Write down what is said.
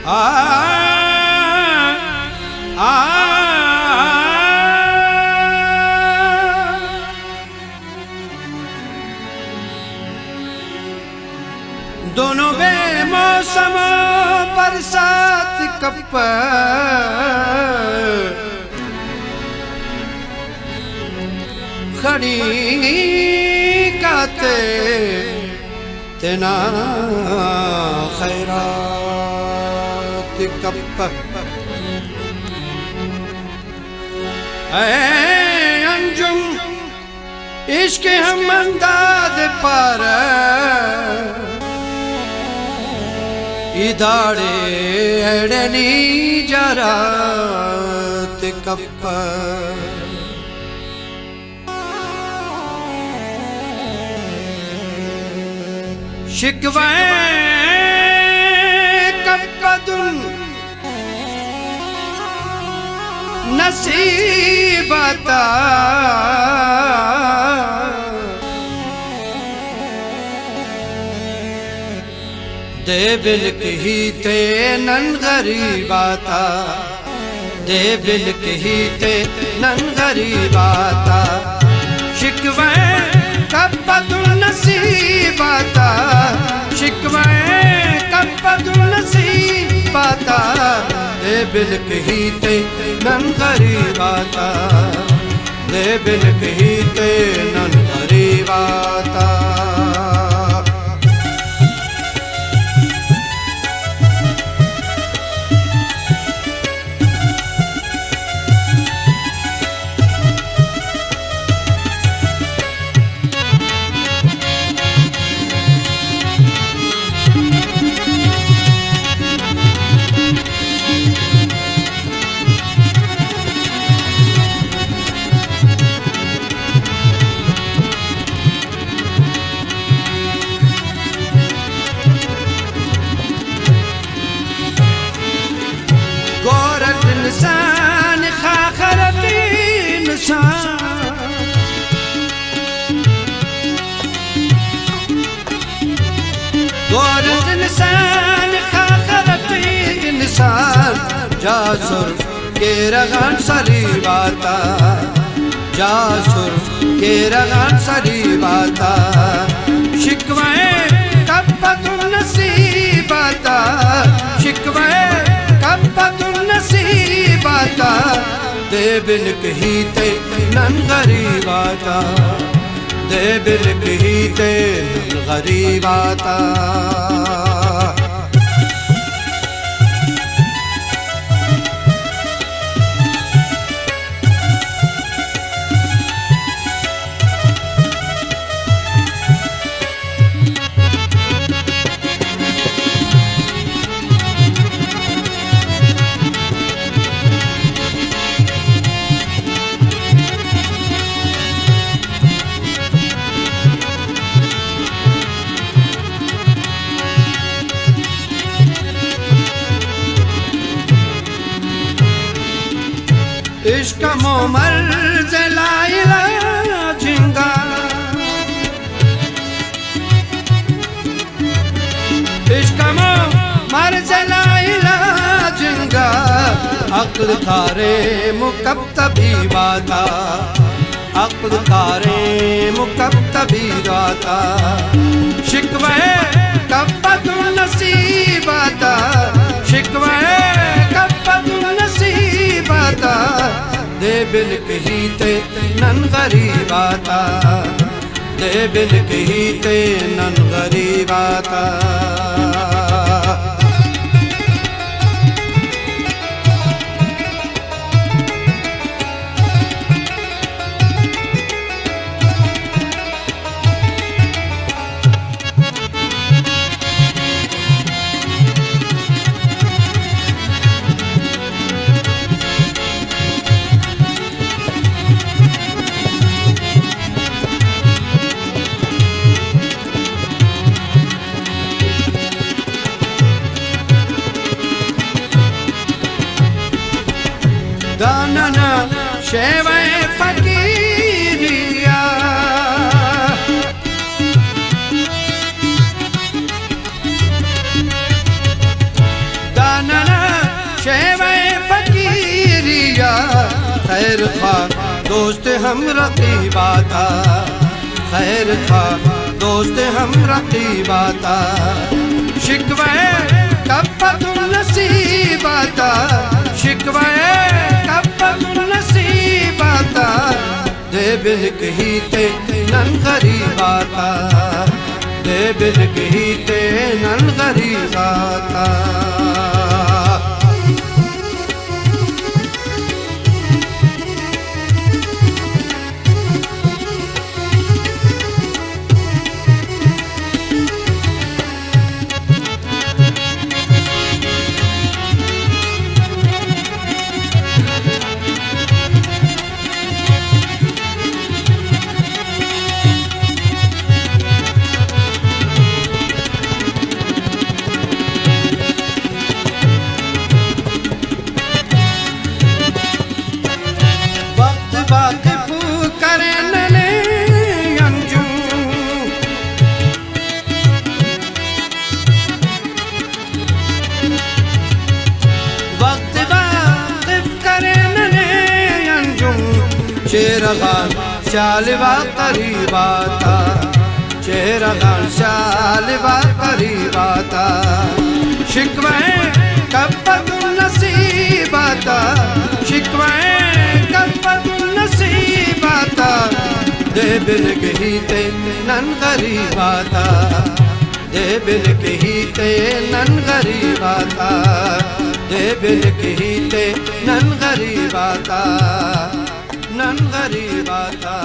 आ आ दोनों बेमौसम बरसात कप खड़ी काते तेना खैरात कप अंजुम इश्क हम अंदाज पर इदाड़े एड़नी जरात कप शिकवे कपदुन नसीबता दे बिल्क ही ते नन गरीबाता दे बिल्क ही ते नन गरीबाता शिकवे कपदुन नसीबता शिकवे कपदुन नसीबता दे बिल्क ही ते नन गरीबाता दे बिल्क ही ते नन गरीबाता इंसान खाखरती इंसान गोरत इंसान खाखरती इंसान जासुर के रगान सरी बाता जासुर के रगान सरी बाता शिकवे कपतुन नसीबाता शिकवे कपतुन नसीबाता दे बिल्क ही ते नन गरीबाता दे बिल्क ही ते नन गरीबाता इश्क मोमर जलाइला जिंगा इश्क मोमर जलाइला जिंगा अक्ल थारे मुकब्तबी बाता अक्ल थारे मुकब्तबी बाता शिकवे कब्बतुन नसीबाता शिकवे कब्बतुन नसीबाता दे बिल्क ही ते नन गरीबाता दे बिल्क ही ते नन गरीबाता दानना शेवे फकीरिया दाना खैर खा दोस्त हम रकीबाता, खैर खा दोस्त हम रकीबाता, शिकवे कब्बतुल नसीबाता, शिकवे कब्बतुल नसीबाता, दे बिन कहीते नन गरीबाता, दे बिन कहीते नन गरीबाता। चेहरगान शालिवा करीबाता, चेहरगान शालिवा करीबाता, शिकवे कब्बतुल नसीबाता, शिकवे कब्बतुल नसीबाता, दे बिन कहीते नन गरीबाता, दे बिन कहीते नन गरीबाता, दे बिन कहीते नन गरीबाता, नन गरीबाता।